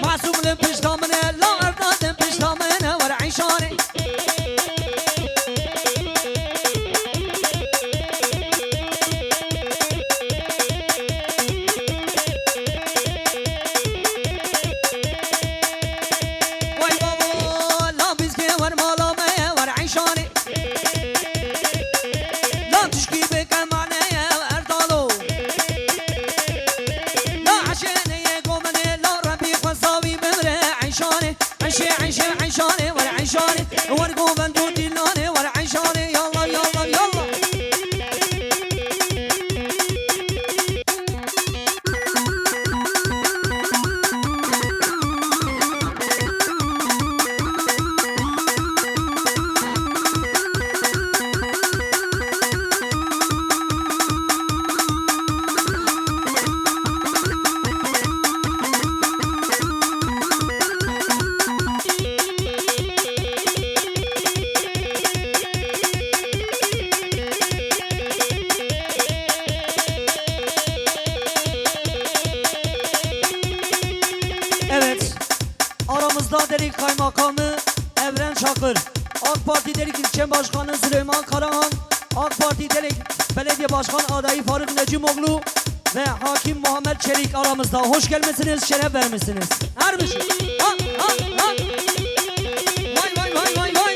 معصوم لبشتامنه لا أرداد بشتامنه ورعيشاني عيشاني ورا عيشاني ورقو بندو ديلاني ورا عيشاني يلا يلا يلا Aramızda dedik kaymakamı Evren Çakır, AK Parti dedik ilçe başkanı Süleyman Karahan, AK Parti dedik belediye başkan adayı Faruk Necimoğlu ve hakim Muhammed Çelik aramızda. Hoş gelmişsiniz, şeref vermişsiniz. Ermişim. Ha ha ha. Vay vay vay vay vay.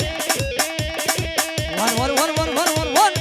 Var var var var var var var.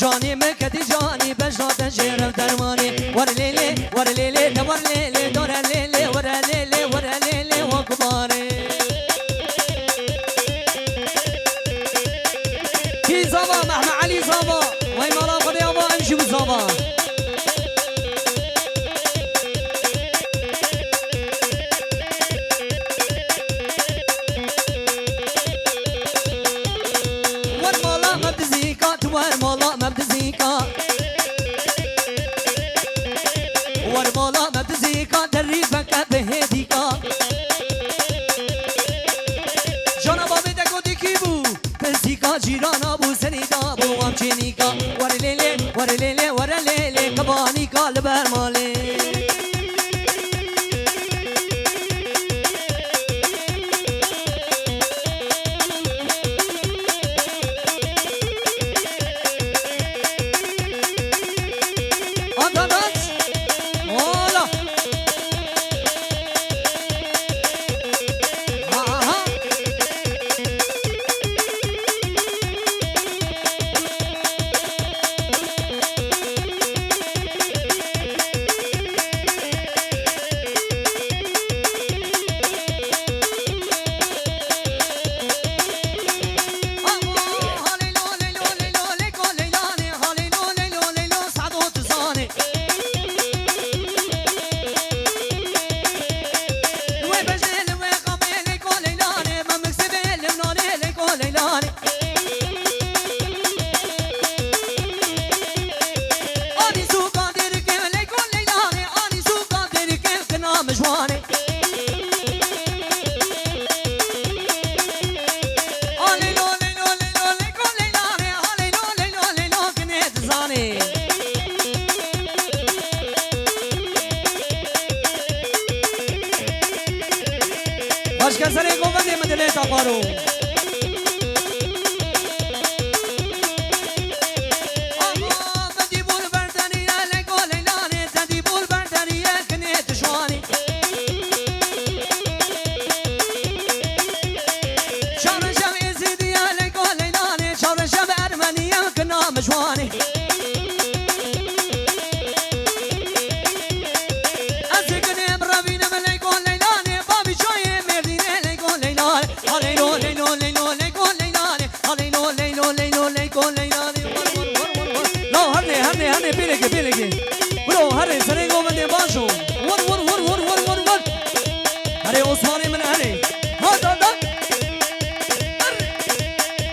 جاني مكتي جاني بجنات جيرم درماني ور ليلي ور ليلي نور ليلي دور ليلي ور ليلي ور ليلي وكباري كي زابا محمد علي زابا وي مراقب يابا امشي بالزابا ورمالا مبتزيكا ورمالا مبتزيكا دريبك بهديكا جانا بابي دكو ديكيبو بزيكا جيرانا بو سنيدا بو غامچينيكا ورليلي ورليلي ورليلي كبانيكا لبرمالي Başka sene kovade madele taparo. مجواني أزقني بربينا مليكون ليلاني بابي شوية مرديني ليكون ليلاني هاليلو ليلو ور هري عثماني من هري هذا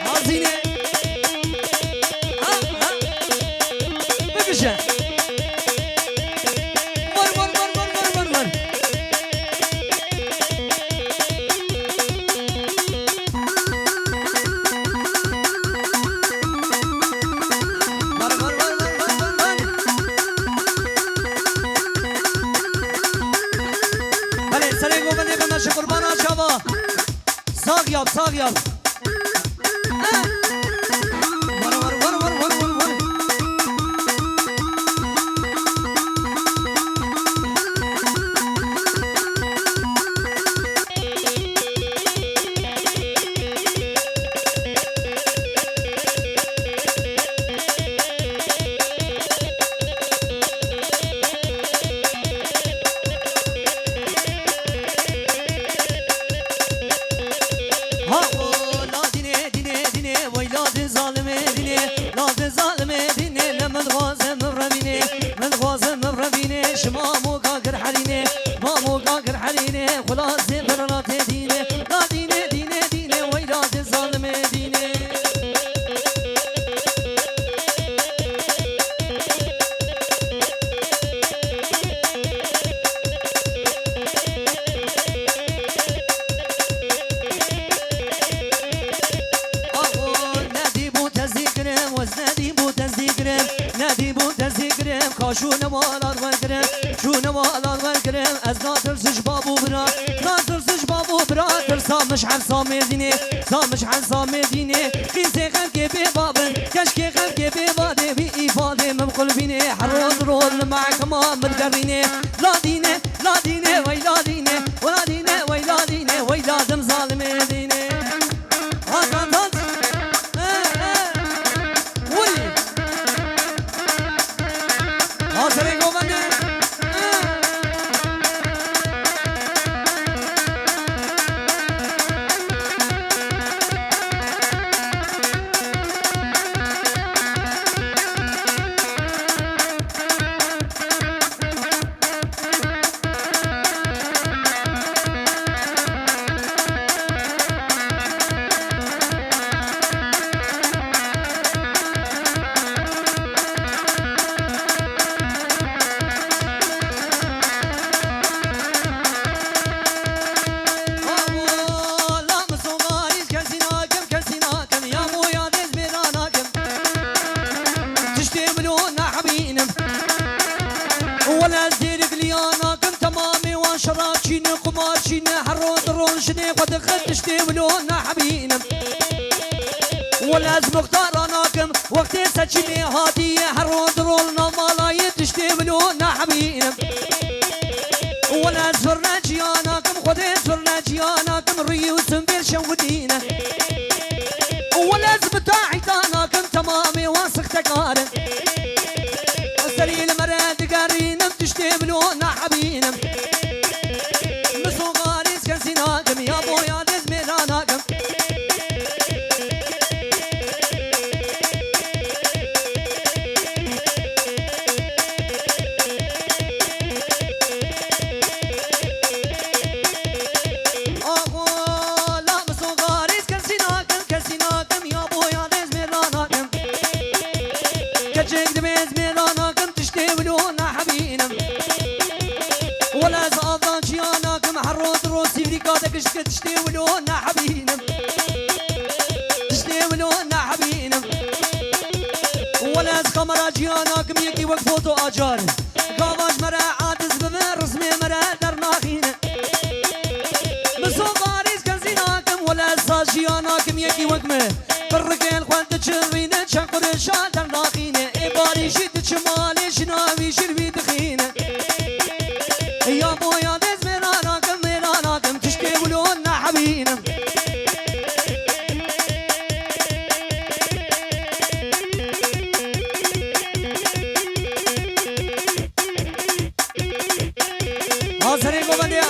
عزينة بكشة ور بله سري قوبني بمشي قربانا شابا ساق ياب ور شو نوالات وكرم از ناترسش بابو برا ترسام مش حرسام ديني مش حرسام ديني قيسي خلقي ببابن كشكي خلقي ببادي بإفادي من قلبيني حرون رول معك ما مدقريني لا ديني ويلا ديني ويلا دم ظالم ديني هات ولي حاضر قومنا ولازم اختار ناكم وقت سجني هادي حرود رولنا مالاي تشتملونا حبينا ولازم فرناجياناكم خدين فرناجياناكم ريوس بالشودينا ولازم تاعيتاناكم تمامي واثق تقارن سري المراد قارين تشتملونا حبينا مسوغاريس كنسيناكم يا بويا دزميناناكم تشتيولونا حبينا ولا خمرة جياناكم يكي وقفوتو أجار قواج مرا عادز بمن رسمي مرا درناخينا مسوغاريز كنزيناكم ولا جياناكم يكي وقمه فرقين خوانت تشرينا تشنقر شال درناخينا إباري شد تشمالي شناوي شربي دخينا يا بويا دز ميراناكم تشتيولونا حبينا حاضرين قبنديا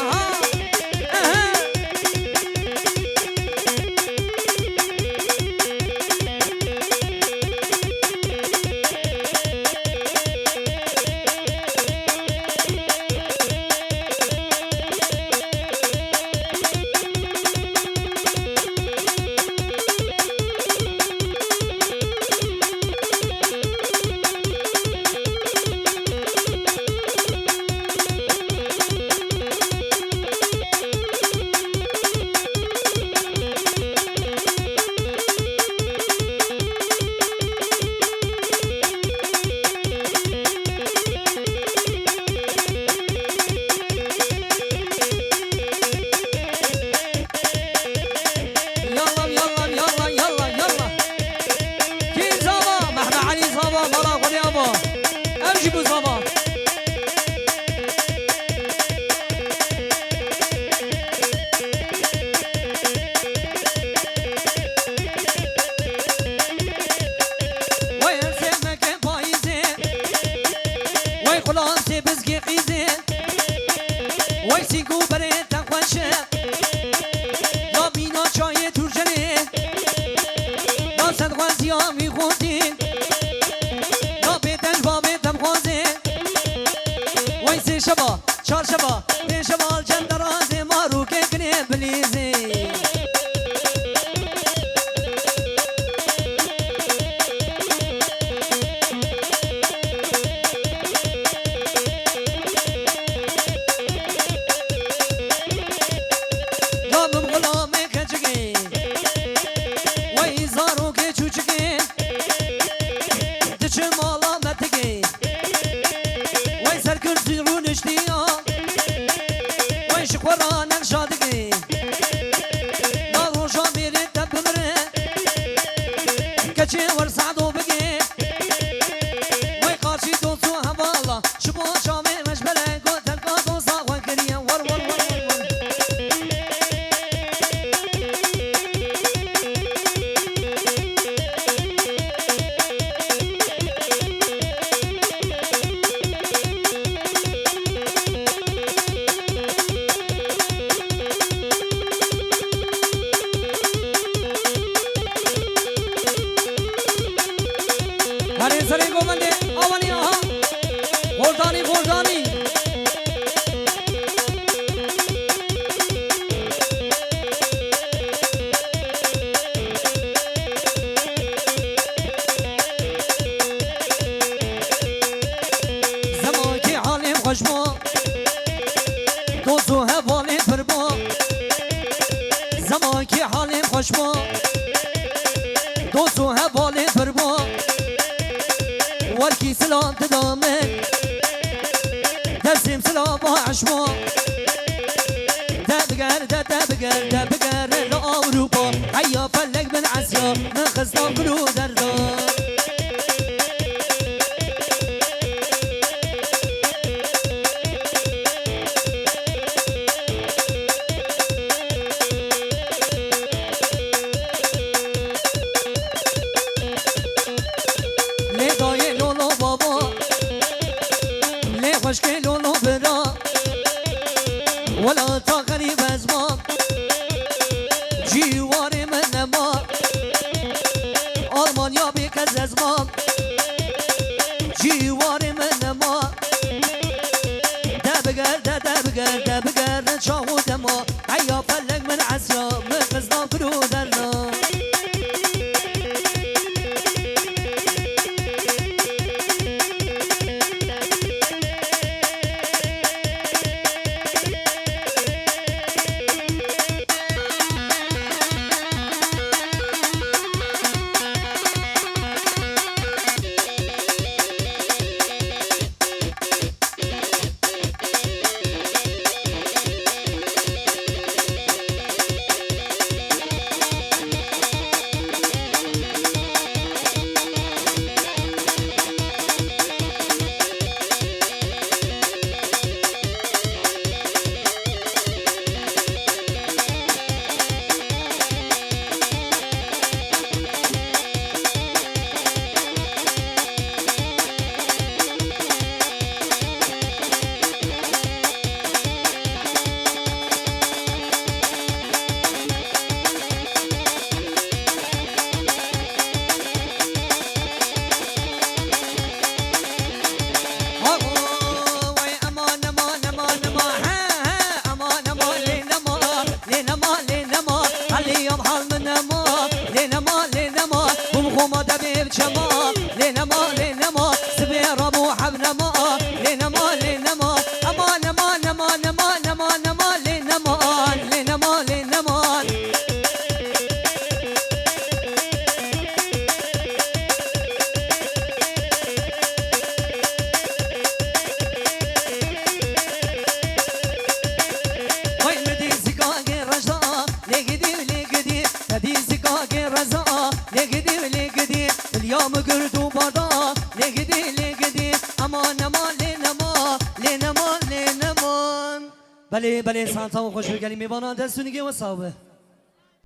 وای سینگو بره تنخوشه یا بینا چای تورجنه یا صدخوازی ها میخوردین یا بیتش با بیتم خوازه وای سه شبا چار شبا پنج شبا جن درازه ما رو که کنه بلیزه ورکی سلام تدامه دستیم سلام با عشما دبگر لأوروبا هيا فلق من عسيا من خزنان كلو دردا ولا تغريب أزمان جواري من نما ألمانيا بكز أزمان جواري من نما دبقر شاهو دما هيا فلق من عسيا من خزنان كلو درنا بله سانتا و خوش بگلی میبانه دستونی که و صاحبه